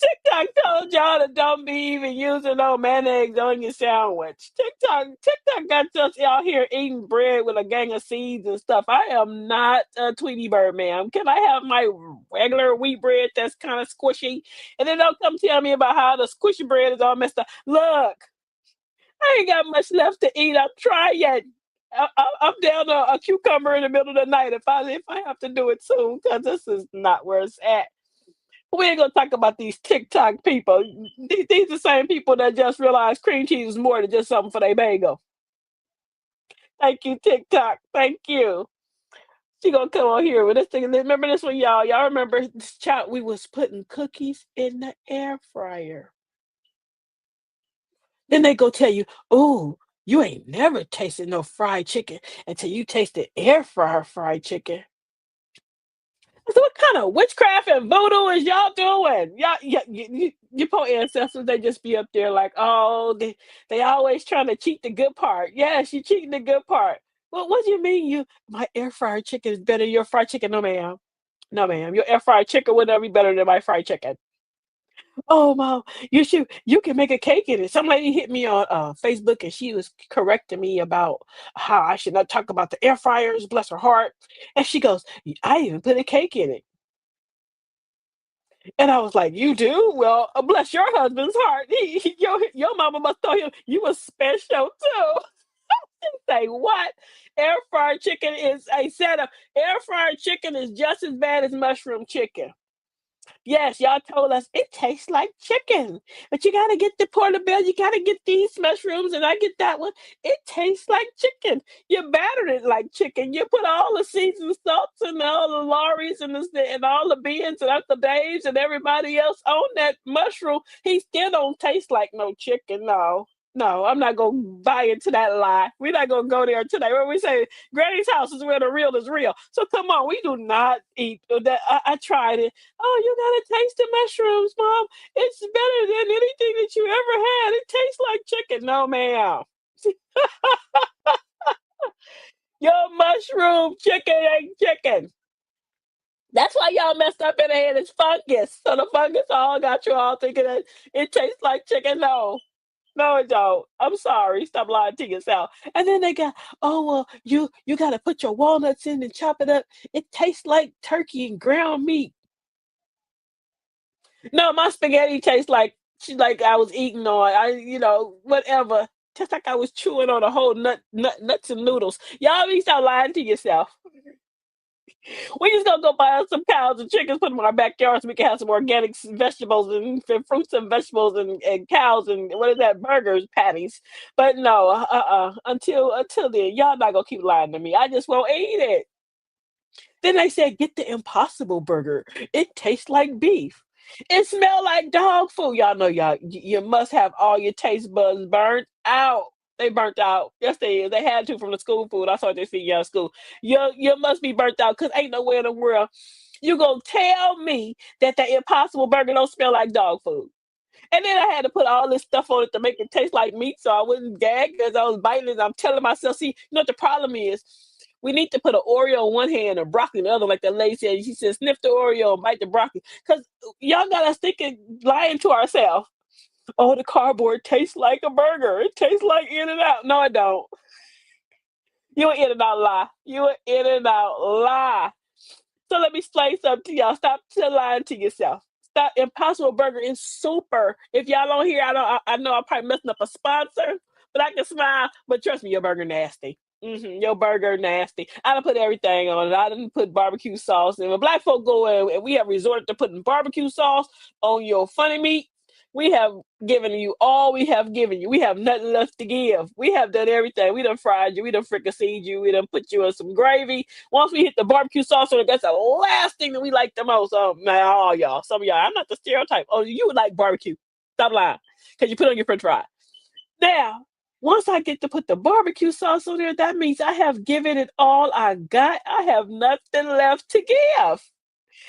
S2: TikTok told y'all to don't be even using no mayonnaise on your sandwich. TikTok got us out here eating bread with a gang of seeds and stuff. I am not a Tweety Bird, ma'am. Can I have my regular wheat bread that's kind of squishy? And then don't come tell me about how the squishy bread is all messed up. Look, I ain't got much left to eat. I'm trying yet. I'm down a cucumber in the middle of the night if I have to do it soon because this is not where it's at. We ain't gonna talk about these TikTok people. These the same people that just realized cream cheese is more than just something for their bagel. Thank you, TikTok. Thank you. She gonna come on here with this thing. Remember this one, y'all? Y'all remember this chat? We was putting cookies in the air fryer. Then they go tell you, "Oh, you ain't never tasted no fried chicken until you tasted air fryer fried chicken." So what kind of witchcraft and voodoo is y'all doing? Y'all, you poor ancestors, they just be up there like, oh, they always trying to cheat the good part. Yes, you cheating the good part. Well, what do you mean my air fried chicken is better than your fried chicken? No, ma'am. No, ma'am. Your air fried chicken would never be better than my fried chicken. Oh, mom, you can make a cake in it. Some lady hit me on Facebook and she was correcting me about how I should not talk about the air fryers, bless her heart. And she goes, I even put a cake in it. And I was like, "You do? Well, bless your husband's heart. Your mama must thought you was special too." Say what? Air fried chicken is a setup. Air fried chicken is just as bad as mushroom chicken. Yes, y'all told us it tastes like chicken, but you gotta get the portobello. You gotta get these mushrooms, and I get that one. It tastes like chicken. You battered it like chicken. You put all the seasoned salts and all the Lorries and all the beans and Uncle Dave's and everybody else on that mushroom. He still don't taste like no chicken. No, no, I'm not gonna buy into that lie. We're not gonna go there today. Where we say Granny's house is where the real is real. So come on, we do not eat that. I tried it. Oh, you gotta taste the mushrooms, mom. It's better than anything that you ever had. It tastes like chicken. No, ma'am. Your mushroom chicken ain't chicken. That's why y'all messed up in the head. It's fungus. So the fungus all got you all thinking that it tastes like chicken. No. No, it don't. I'm sorry. Stop lying to yourself. And then they got, oh well, you gotta put your walnuts in and chop it up. It tastes like turkey and ground meat. No, my spaghetti tastes like I was eating on whatever. Just like I was chewing on a whole nuts and noodles. Y'all need to stop lying to yourself. We just gonna go buy us some cows and chickens, put them in our backyard so we can have some organic vegetables and fruits and vegetables and cows and what is that, burgers, patties. But no, until then, y'all not gonna keep lying to me. I just won't eat it. Then they said, get the Impossible Burger. It tastes like beef. It smell like dog food. Y'all know you must have all your taste buds burnt out. They burnt out. Yes, they is. They had to from the school food. I saw they see y'all school. You must be burnt out because ain't nowhere in the world you gonna tell me that the Impossible Burger don't smell like dog food. And then I had to put all this stuff on it to make it taste like meat so I wouldn't gag as I was biting it. I'm telling myself, see, you know what the problem is? We need to put an Oreo in one hand and broccoli in the other, like that lady said. She said, sniff the Oreo and bite the broccoli. Because y'all got us thinking, lying to ourselves. Oh, the cardboard tastes like a burger. It tastes like In-N-Out. No, it don't. You an In-N-Out lie. You an In-N-Out lie. So let me explain something to y'all. Stop lying to yourself. Stop. Impossible Burger is super. If y'all don't hear, I know I'm probably messing up a sponsor, but I can smile. But trust me, your burger nasty. Your burger nasty. I done put everything on it. I didn't put barbecue sauce. And when black folk go in, and we have resorted to putting barbecue sauce on your funny meat, we have given you all we have given you. We have nothing left to give. We have done everything. We done fried you. We done fricasseed you. We done put you in some gravy. Once we hit the barbecue sauce on it, that's the last thing that we like the most. Oh man, all y'all. Some of y'all. I'm not the stereotype. Oh, you would like barbecue. Stop lying. Because you put on your french fry. Now, once I get to put the barbecue sauce on there, that means I have given it all I got. I have nothing left to give.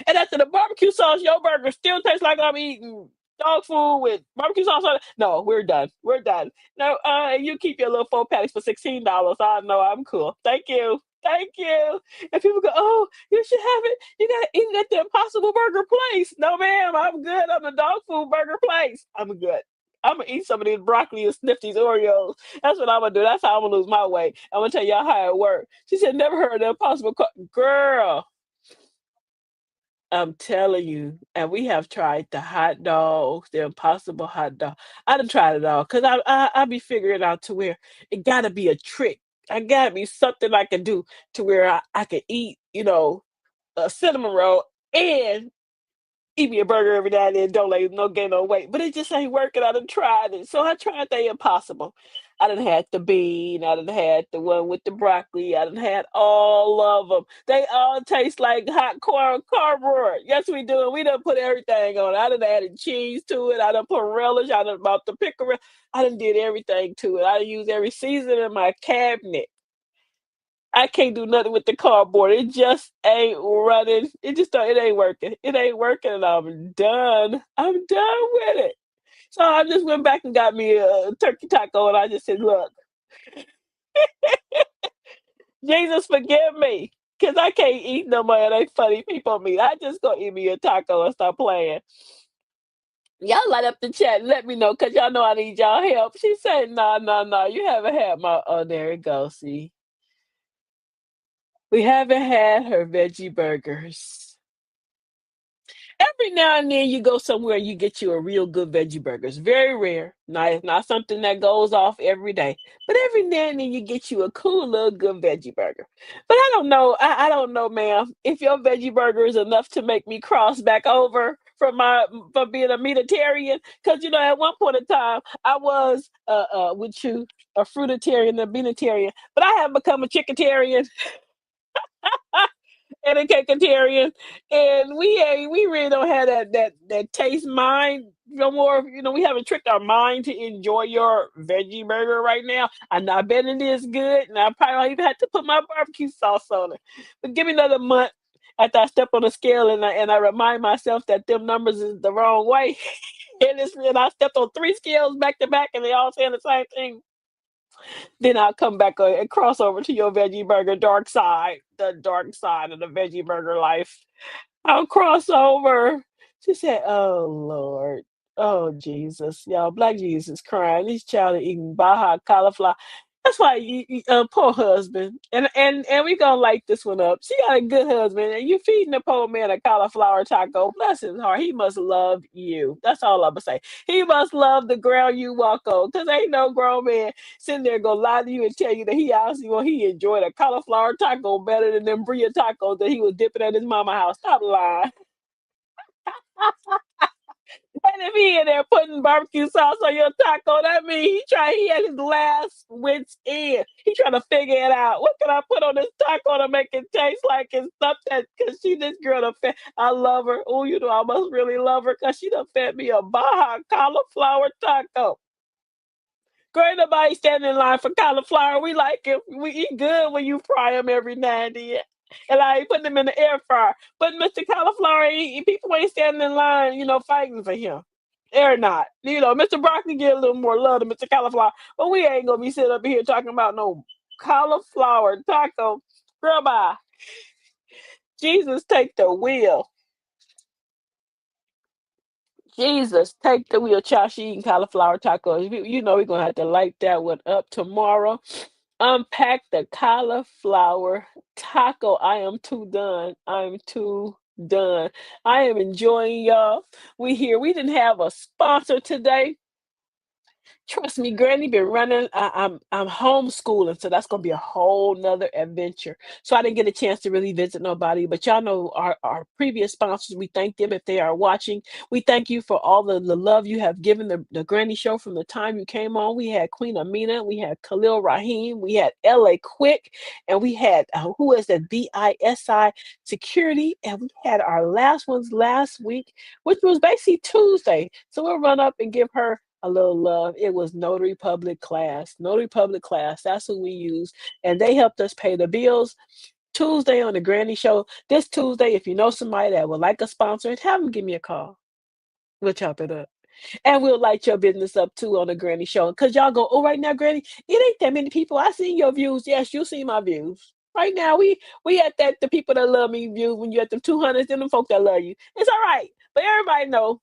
S2: And after the barbecue sauce, your burger still tastes like I'm eating dog food with barbecue sauce on it. No, we're done. We're done. No, you keep your little 4 patties for $16. I know I'm cool. Thank you. Thank you. And people go, oh, you should have it. You gotta eat it at the Impossible Burger place. No, ma'am, I'm good. I'm the dog food burger place. I'm good. I'm gonna eat some of these broccoli and sniff these Oreos. That's what I'm gonna do. That's how I'm gonna lose my weight. I'm gonna tell y'all how it works. She said, never heard of the Girl, I'm telling you, and we have tried the hot dogs, the Impossible hot dog. I done tried it all because I be figuring out to where it gotta be a trick. I gotta be something I can do to where I can eat, a cinnamon roll and eat me a burger every now and then, don't like no gain no weight. But it just ain't working. I done tried it. So I tried the Impossible. I done had the bean. I done had the one with the broccoli. I done had all of them. They all taste like hot corn cardboard. Yes, we do. And we done put everything on it. I done added cheese to it. I done put relish. I done bought the pickle. I done did everything to it. I done used every season in my cabinet. I can't do nothing with the cardboard. It just ain't running. It ain't working. It ain't working and I'm done. I'm done with it. So I just went back and got me a turkey taco and I just said, look, Jesus forgive me. Cause I can't eat no more of they funny people meat. I just gonna eat me a taco and stop playing. Y'all light up the chat and let me know because y'all know I need y'all help. She said, no, no, no, you haven't had my there it goes. See. We haven't had her veggie burgers. Every now and then you go somewhere and you get you a real good veggie burger. It's very rare. It's not something that goes off every day. But every now and then you get you a cool little good veggie burger. But I don't know. I don't know, ma'am, if your veggie burger is enough to make me cross back over from being a meatitarian. Because at one point in time I was with you a fruitarian, a beanitarian, but I have become a chickatarian and a caketarian, and we really don't have that taste mind no more. We haven't tricked our mind to enjoy your veggie burger right now. I bet it is good, and I probably don't even have to put my barbecue sauce on it. But give me another month after I step on the scale and I remind myself that them numbers is the wrong way. And I stepped on 3 scales back to back, and they all saying the same thing. Then I'll come back and cross over to your veggie burger dark side, the dark side of the veggie burger life. I'll cross over. She said, "Oh Lord, oh Jesus, y'all, Black Jesus crying. This child is eating Baja cauliflower." That's why poor husband, and we gonna light this one up. She got a good husband, and you feeding the poor man a cauliflower taco. Bless his heart. He must love you. That's all I'm gonna say. He must love the ground you walk on, cause ain't no grown man sitting there gonna lie to you and tell you that he enjoyed a cauliflower taco better than them Bria tacos that he was dipping at his mama house. Stop lying. And if he in there putting barbecue sauce on your taco, that means he had his last wits end. He trying to figure it out. What can I put on this taco to make it taste like it's stuff that, cause this girl done fed, I love her. Oh, I must really love her cause she done fed me a Baja cauliflower taco. Girl, ain't nobody standing in line for cauliflower. We like it. We eat good when you fry them every now and then. And I ain't putting them in the air fryer. But Mr. Cauliflower, people ain't standing in line, fighting for him. They're not. Mr. Broccoli get a little more love to Mr. Cauliflower. But we ain't going to be sitting up here talking about no cauliflower taco. Grandma, Jesus, take the wheel. Jesus, take the wheel. Child, she eating cauliflower tacos. You know we're gonna have to light that one up tomorrow. Unpack the cauliflower taco. I am too done. I'm too done. I am enjoying y'all. We here. We didn't have a sponsor today. Trust me, Granny been running. I'm homeschooling, so that's gonna be a whole nother adventure. So I didn't get a chance to really visit nobody, but y'all know our previous sponsors. We thank them if they are watching. We thank you for all the love you have given the Granny Show from the time you came on. We had Queen Amina, we had Khalil Rahim, we had L.A. Quick, and we had who is that BISI Security, and we had our last ones last week, which was basically Tuesday. So we'll run up and give her a little love. It was Notary Public Class. Notary Public Class. That's who we use. And they helped us pay the bills. Tuesday on the Granny Show. This Tuesday, if you know somebody that would like a sponsor, have them give me a call. We'll chop it up. And we'll light your business up too on the Granny Show. Because y'all go, oh, right now, Granny, it ain't that many people. I seen your views. Yes, you see my views. Right now, we at that the people that love me views when you at them 200s and them folk that love you. It's all right. But everybody know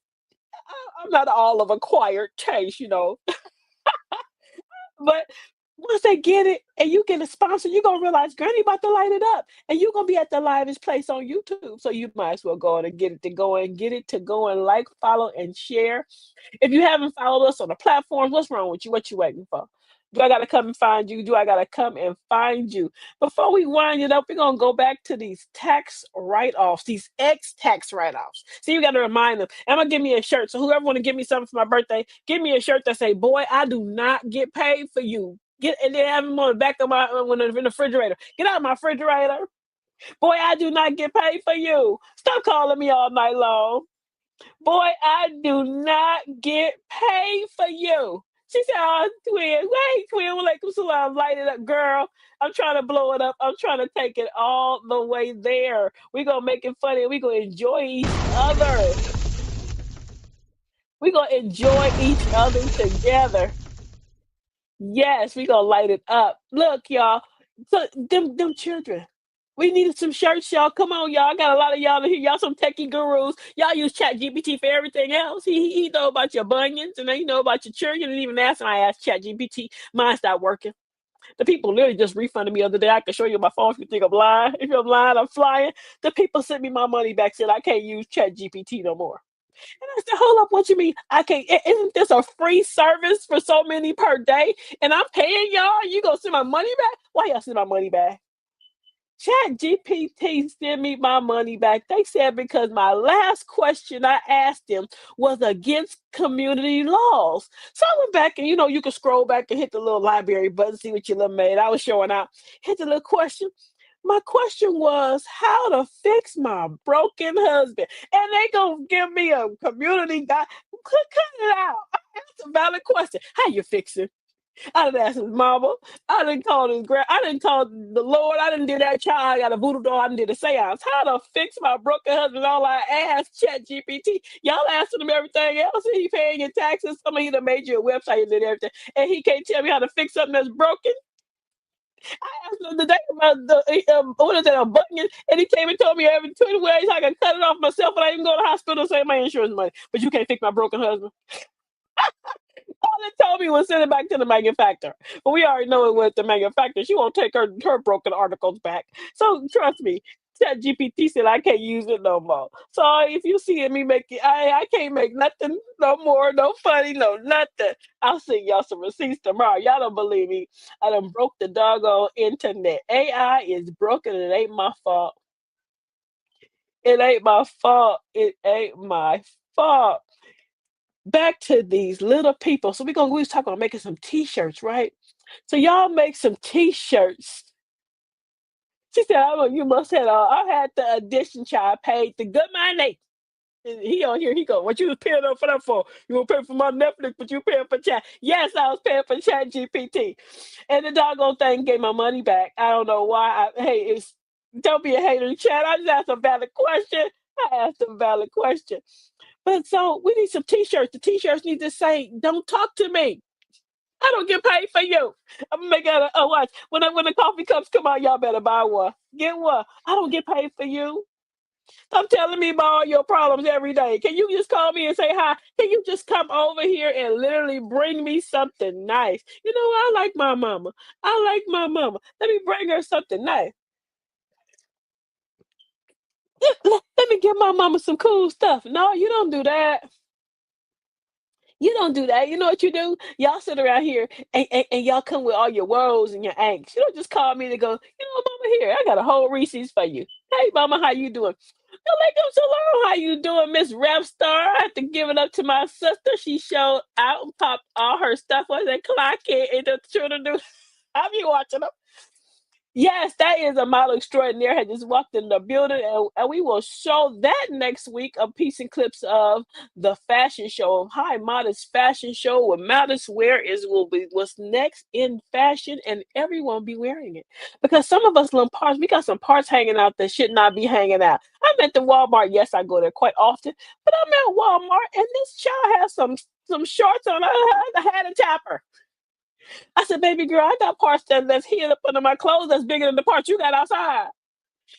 S2: I'm not all of acquired taste, you know. But once they get it and you get a sponsor, you're gonna realize Granny about to light it up. And you're gonna be at the livest place on YouTube. So you might as well go on and get it to go and get it to go and like, follow, and share. If you haven't followed us on the platforms, what's wrong with you? What you waiting for? Do I gotta come and find you? Do I gotta come and find you? Before we wind it up, we're gonna go back to these tax write-offs, these ex-tax write-offs. So you gotta remind them. I'm gonna give me a shirt. So whoever wanna give me something for my birthday, give me a shirt that say, "Boy, I do not get paid for you." Get and then have them on the back of my when in the refrigerator. Get out of my refrigerator. Boy, I do not get paid for you. Stop calling me all night long. Boy, I do not get paid for you. She said, oh, twin, wait, twin, we're like, salam, light it up, girl. I'm trying to blow it up. I'm trying to take it all the way there. We're going to make it funny. We're going to enjoy each other. We're going to enjoy each other together. Yes, we gonna light it up. Look, y'all. So them children. We needed some shirts, y'all. Come on, y'all. I got a lot of y'all in here. Y'all some techie gurus. Y'all use Chat GPT for everything else. He know about your bunions and then he know about your children. And even ask, and I asked Chat GPT. Mine stopped working. The people literally just refunded me the other day. I can show you my phone if you think I'm lying. If I'm lying, I'm flying. The people sent me my money back, said I can't use Chat GPT no more. And I said, hold up, what you mean? I can't, isn't this a free service for so many per day? And I'm paying y'all, you gonna send my money back? Why y'all send my money back? Chat GPT sent me my money back. They said because my last question I asked them was against community laws. So I went back and you can scroll back and hit the little library button, see what your little made. I was showing out. Hit the little question. My question was how to fix my broken husband. And they gonna give me a community guy. Cut it out. That's a valid question. How you fix it? I didn't ask his mama. I didn't call his grand. I didn't call the Lord. I didn't do that child. I got a voodoo doll. I didn't do the seance. How to fix my broken husband? All I asked Chat GPT. Y'all asking him everything else. He paying your taxes. I mean, he done made you a website and did everything, and he can't tell me how to fix something that's broken. I asked him the day about the what is that a bunion, and he came and told me every 20 ways I can cut it off myself, but I even go to the hospital and say my insurance money. But you can't fix my broken husband. All it told me was send it back to the manufacturer. But we already know it with the manufacturer. She won't take her broken articles back. So trust me, Chat GPT said I can't use it no more. So if you see me make it, I can't make nothing no more, no funny, no nothing. I'll send y'all some receipts tomorrow. Y'all don't believe me. I done broke the doggone internet. AI is broken and it ain't my fault. It ain't my fault. It ain't my fault. Back to these little people. So we was talking about making some t-shirts, right? So y'all make some t-shirts. She said, "Oh, you must have. I had the addition child paid the good money." And he on here. He go, "What you was paying up for that for? You were paying for my Netflix, but you paying for chat." Yes, I was paying for Chat GPT, and the doggone thing gave my money back. I don't know why. Hey, it's don't be a hater in chat. I just asked a valid question. I asked a valid question. But so we need some t-shirts. The t-shirts need to say, "Don't talk to me." I don't get paid for you. I'm gonna make out a watch. When the coffee cups come out, y'all better buy one. Get one. I don't get paid for you. Stop telling me about all your problems every day. Can you just call me and say hi? Can you just come over here and literally bring me something nice? You know, I like my mama. I like my mama. Let me bring her something nice. Let me give my mama some cool stuff. No, you don't do that. You don't do that. You know what you do? Y'all sit around here and y'all come with all your woes and your angst. You don't just call me to go, you know, mama, here, I got a whole Reese's for you. Hey, mama, how you doing? Alaikum salam. How you doing, Miss Rap Star? I have to give it up to my sister. She showed out and popped all her stuff. Was that clock it and the children do? I be watching them. Yes, that is a model extraordinaire had just walked in the building, and we will show that next week a piece and clips of the fashion show, High Modest Fashion Show, where modest wear is will be what's next in fashion, and everyone will be wearing it. Because some of us little parts, we got some parts hanging out that should not be hanging out. I'm at the Walmart. Yes, I go there quite often, but I'm at Walmart, and this child has some shorts on. I had a tapper. I said, baby girl, I got parts that's hid up under my clothes that's bigger than the parts you got outside.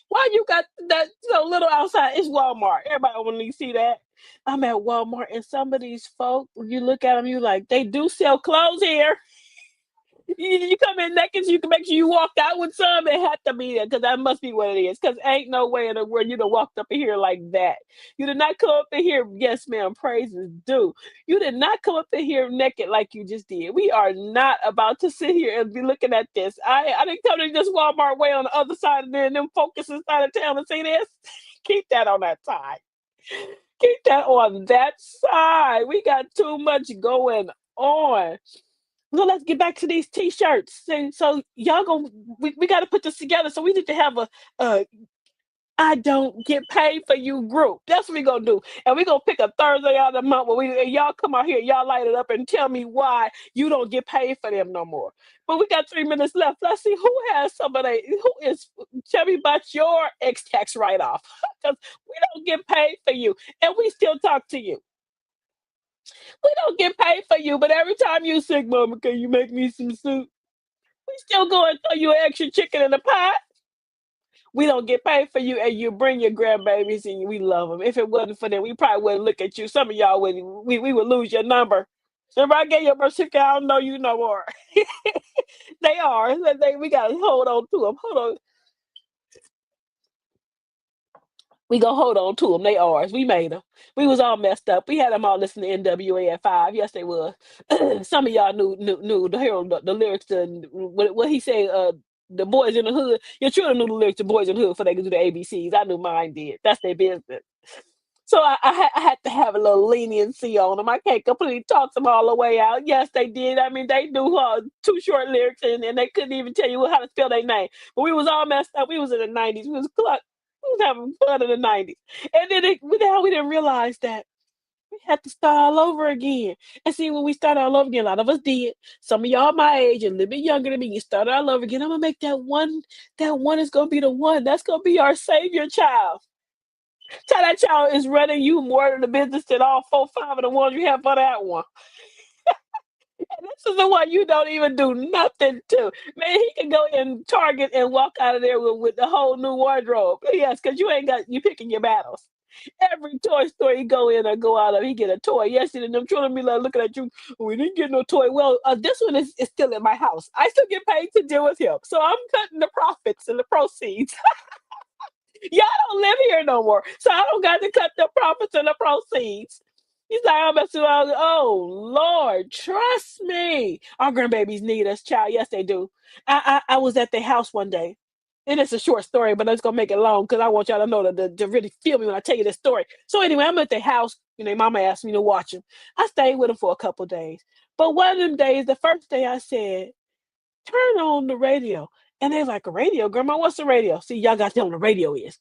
S2: Why you got that so little outside? It's Walmart. Everybody want to see that. I'm at Walmart and some of these folk, when you look at them, you like, they do sell clothes here. You come in naked, so you can make sure you walked out with some. It had to be there because that must be what it is. Because ain't no way in the world you done walked up in here like that. You did not come up in here. Yes, ma'am. Praise is due. You did not come up in here naked like you just did. We are not about to sit here and be looking at this. I didn't come to this Walmart way on the other side and then them focus inside of town and see this. Keep that on that side. Keep that on that side. We got too much going on. Well, let's get back to these t-shirts. So y'all gonna we got to put this together. So we need to have a I don't get paid for you group. That's what we gonna do. And we gonna pick a Thursday out of the month where y'all come out here, y'all light it up and tell me why you don't get paid for them no more. But we got 3 minutes left. Let's see who has somebody who is tell me about your X tax write-off. Because we don't get paid for you. And we still talk to you. We don't get paid for you, but every time you sick, mama, can you make me some soup? We still go and throw you an extra chicken in the pot. We don't get paid for you, and you bring your grandbabies, and we love them. If it wasn't for them, we probably wouldn't look at you. Some of y'all would we would lose your number. If I get your birth certificate, I don't know you no more. They are. We gotta hold on to them. Hold on. We gonna hold on to them. They ours. We made them. We was all messed up. We had them all listening to NWA at 5. Yes, they was. Some of y'all knew the hero the lyrics to what he said. The boys in the hood. Your children knew the lyrics to Boys in the Hood before they could do the ABCs. I knew mine did. That's their business. So I had to have a little leniency on them. I can't completely talk them all the way out. Yes, they did. I mean, they knew two short lyrics and they couldn't even tell you how to spell their name. But we was all messed up. We was in the 90s. We was having fun in the 90s. And then we didn't realize that we had to start all over again. And see, when we start all over again, a lot of us did. Some of y'all my age and a little bit younger than me, you start all over again. I'm gonna make that one is gonna be the one. That's gonna be our savior child. Tell that child is running you more than the business than all 4, 5 of the ones you have for that one. And this is the one you don't even do nothing to. Man, he can go in Target and walk out of there with the whole new wardrobe. Yes, because you picking your battles. Every toy store you go in or go out of, he get a toy. Yes, and them children be like looking at you. We didn't get no toy. Well, this one is still in my house. I still get paid to deal with him, so I'm cutting the profits and the proceeds. Y'all don't live here no more. So I don't got to cut the profits and the proceeds. He's like, I'm messing around. Oh Lord, trust me. Our grandbabies need us, child. Yes, they do. I was at their house one day. And it's a short story, but I'm just gonna make it long because I want y'all to know to really feel me when I tell you this story. So anyway, I'm at their house. Mama asked me to watch them. I stayed with them for a couple days. But one of them days, the first day I said, turn on the radio. And they're like, a radio, grandma, what's the radio? See, y'all got to tell them the radio is.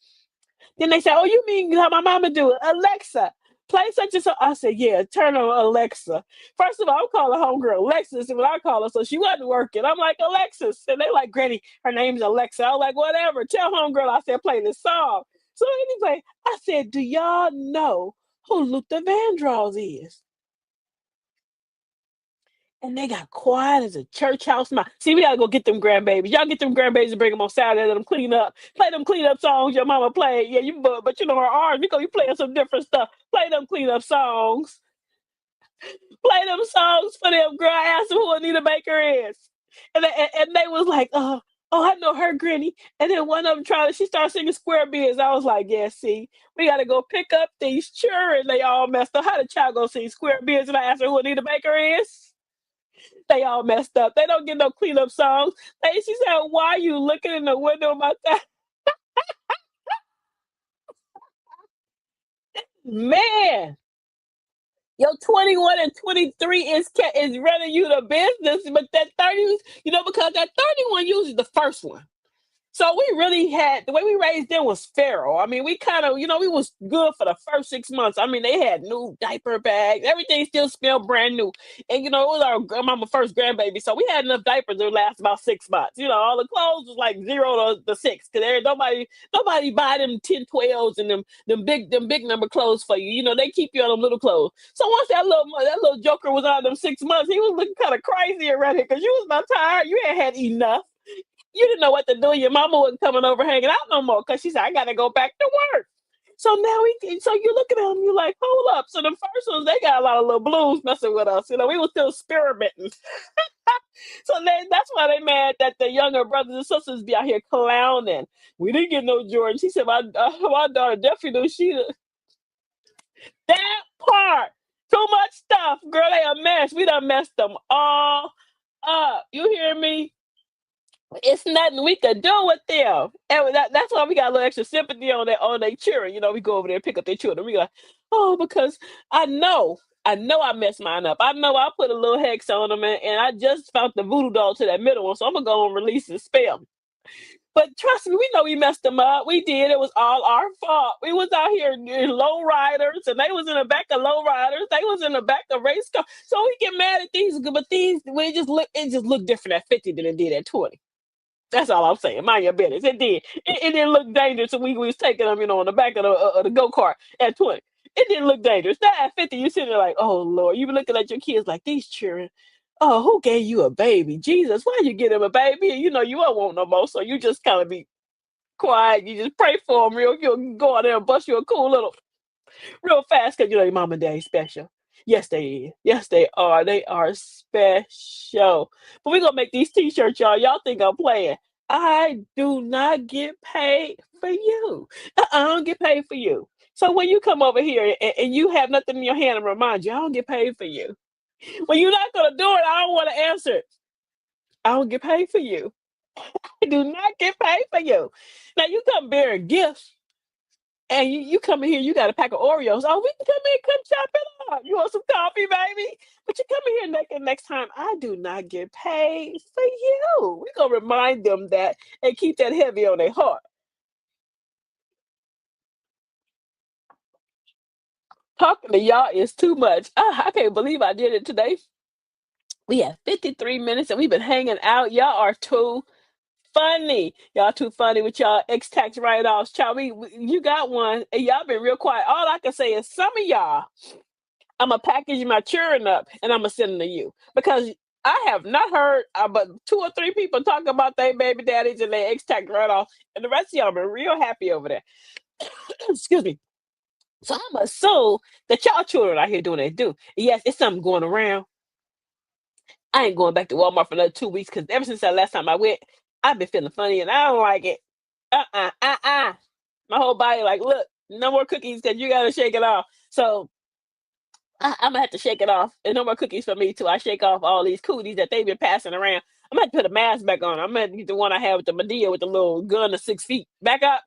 S2: Then they say, oh, you mean how my mama do it? Alexa, play such and so. I said, yeah, turn on Alexa. First of all, I'm calling homegirl Alexis, and when I call her, so she wasn't working. I'm like, Alexis. And they like, Granny, her name's Alexa. I was like, whatever. Tell homegirl I said, play this song. So anyway, I said, do y'all know who Luther Vandross is? and they got quiet as a church house mouse. See, we gotta go get them grandbabies. Y'all get them grandbabies and bring them on Saturday. Let them clean up. Play them clean up songs your mama played. Yeah, but you know her ours. We gonna be playing some different stuff. Play them clean up songs. Play them songs for them, girl. I asked them who Anita Baker is. And they was like, oh, I know her, Granny. And then one of them she started singing Square Biz. I was like, yeah, see, we got to go pick up these children. They all messed up. How the child go sing Square Biz? And I asked her who Anita Baker is? They all messed up. They don't get no cleanup songs. She said, why are you looking in the window of my man? Your 21 and 23 is running you the business, but that 30, because that 31 uses the first one. So we really had the way we raised them was feral. I mean, we kind of, we was good for the first 6 months. I mean, they had new diaper bags, everything still smelled brand new. And it was our grandmama first grandbaby, so we had enough diapers to last about 6 months. All the clothes was like 0 to 6 because nobody buy them 10, 12s and them big number clothes for you. They keep you on them little clothes. So once that little joker was on them 6 months, he was looking kind of crazy around here because you was about tired. You ain't had enough. You didn't know what to do. Your mama wasn't coming over hanging out no more because she said, I got to go back to work. So now so you look at them, you're like, hold up. So the first ones, they got a lot of little blues messing with us. We were still experimenting. So that's why they mad that the younger brothers and sisters be out here clowning. We didn't get no Jordan. She said, my daughter definitely knew that part. Too much stuff. Girl, they a mess. We done messed them all up. You hear me? It's nothing we could do with them. And that's why we got a little extra sympathy on their children. We go over there and pick up their children. We like, oh, because I messed mine up. I know I put a little hex on them, and I just found the voodoo doll to that middle one, so I'm gonna go and release the spell. But trust me, we know we messed them up. We did. It was all our fault. We was out here in low riders, and they was in the back of low riders. They was in the back of race cars. So we get mad at these, but it just looked different at 50 than it did at 20. That's all I'm saying. Mind your business. It did. It didn't look dangerous when we was taking them, on the back of the go-kart at 20. It didn't look dangerous. Now at 50, you sitting there like, oh, Lord. You be looking at your kids like, these children, oh, who gave you a baby? Jesus, why you get him a baby? And you won't want no more. So you just kind of be quiet. You just pray for them you'll go out there and bust you a cool little real fast because your mom and daddy special. Yes, they is. Yes, they are. They are special. But we're gonna make these t-shirts, y'all. Y'all think I'm playing. I do not get paid for you. I don't get paid for you. So when you come over here and you have nothing in your hand to remind you, I don't get paid for you. When you're not gonna do it, I don't want to answer it. I don't get paid for you. I do not get paid for you. Now you come bearing gifts. And you come in here, you got a pack of Oreos. Oh, we can come in, come chop it up. You want some coffee, baby? But you come in here next time. I do not get paid for you. We're gonna remind them that and keep that heavy on their heart. Talking to y'all is too much. I can't believe I did it today. We have 53 minutes and we've been hanging out. Y'all are too funny. Y'all too funny with y'all X-Tax write-offs. Child, you got one, and y'all been real quiet. All I can say is some of y'all, I'm going to package my children up, and I'm going to send them to you. Because I have not heard but 2 or 3 people talk about their baby daddies and their X-Tax write-off, and the rest of y'all been real happy over there. Excuse me. So I'm assume that y'all children out here doing what they do. Yes, it's something going around. I ain't going back to Walmart for another 2 weeks because ever since that last time I went, I've been feeling funny and I don't like it. My whole body like, look, no more cookies because you gotta shake it off. So I'm gonna have to shake it off, and no more cookies for me too. I shake off all these cooties that they've been passing around. I'm gonna have to put a mask back on. I'm gonna get the one I have with the Medea with the little gun of 6 feet. Back up.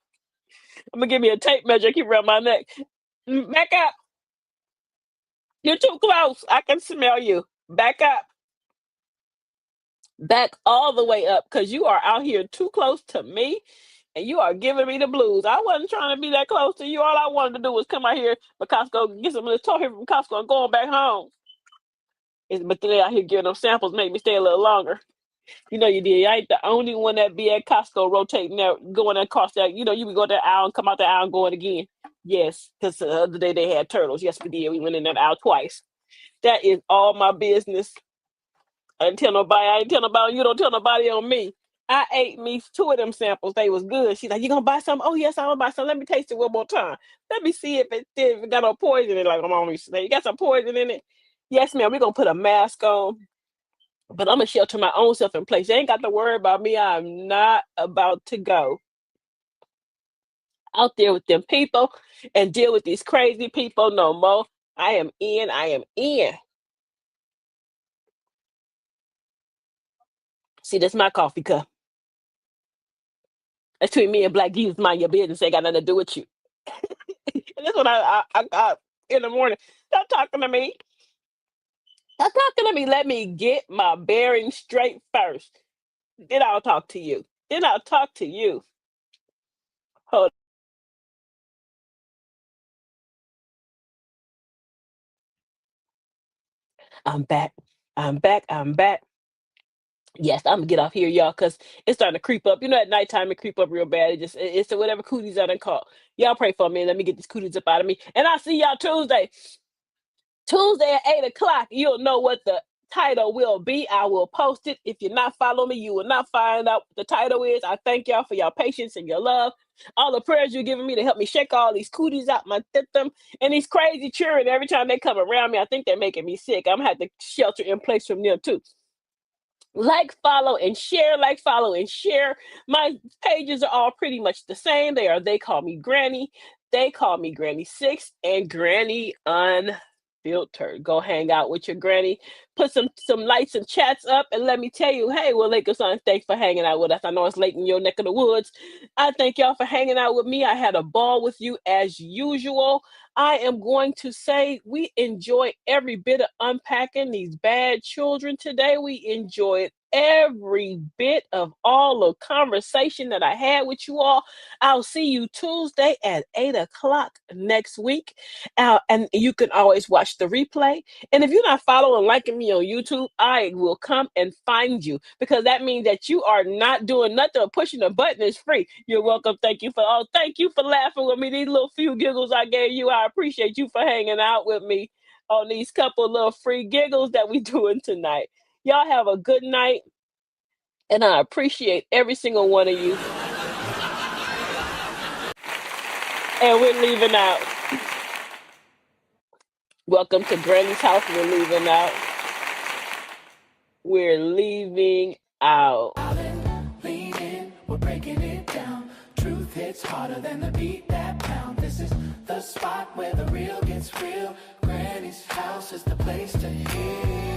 S2: I'm gonna give me a tape measure. Keep around my neck. Back up. You're too close. I can smell you. Back up. Back all the way up because you are out here too close to me and you are giving me the blues. I wasn't trying to be that close to you. All I wanted to do was come out here for Costco, get some of this toy here from Costco and going back home. But they out here giving them samples make me stay a little longer. You did. I ain't the only one that be at Costco rotating out, going across that. You would go to the aisle and come out the aisle and going again. Yes, because the other day they had turtles. Yes, we did. We went in that aisle twice. That is all my business. I didn't tell nobody. I ain't tell nobody. You don't tell nobody on me. I ate me two of them samples. They was good. She's like, "You gonna buy some?" Oh yes, I'm gonna buy some. Let me taste it one more time. Let me see if it got no poison in it. Like I'm always say, you got some poison in it. Yes, ma'am. We're gonna put a mask on, but I'm gonna shelter my own self in place. You ain't got to worry about me. I'm not about to go out there with them people and deal with these crazy people no more. I am in. I am in. See, that's my coffee cup. That's between me and Black Jesus. Mind your business. Ain't got nothing to do with you. And that's what I got in the morning. Stop talking to me. Stop talking to me. Let me get my bearings straight first. Then I'll talk to you. Then I'll talk to you. Hold. I'm back. I'm back. I'm back. Yes, I'm gonna get off here, y'all, because it's starting to creep up. You know, at nighttime it creep up real bad. It's whatever cooties I done caught. Y'all pray for me. Let me get these cooties up out of me. And I'll see y'all Tuesday. Tuesday at 8 o'clock, you'll know what the title will be. I will post it. If you're not following me, you will not find out what the title is. I thank y'all for your patience and your love. All the prayers you're giving me to help me shake all these cooties out my system and these crazy children. Every time they come around me, I think they're making me sick. I'm gonna have to shelter in place from them too. Like, follow, and share. Like, follow, and share. My pages are all pretty much the same. They call me Granny. They call me Granny Six and Granny Unfiltered. Go hang out with your granny. Put some lights and chats up, and let me tell you, hey, well, Lakers son, thanks for hanging out with us. I know it's late in your neck of the woods. I thank y'all for hanging out with me. I had a ball with you as usual. I am going to say we enjoy every bit of unpacking these bad children today. We enjoyed every bit of all the conversation that I had with you all. I'll see you Tuesday at 8 o'clock next week. And you can always watch the replay. And if you're not following, liking me on YouTube, I will come and find you because that means that you are not doing nothing or pushing a button is free. You're welcome. Thank you for laughing with me. These little few giggles I gave you. I appreciate you for hanging out with me on these couple little free giggles that we doing tonight. Y'all have a good night. And I appreciate every single one of you. And we're leaving out. Welcome to Granny's house. We're leaving out. We're leaving out.
S1: Lean in, we're breaking it down. Truth hits harder than the beat that pound. This is the spot where the real gets real. Granny's house is the place to hear.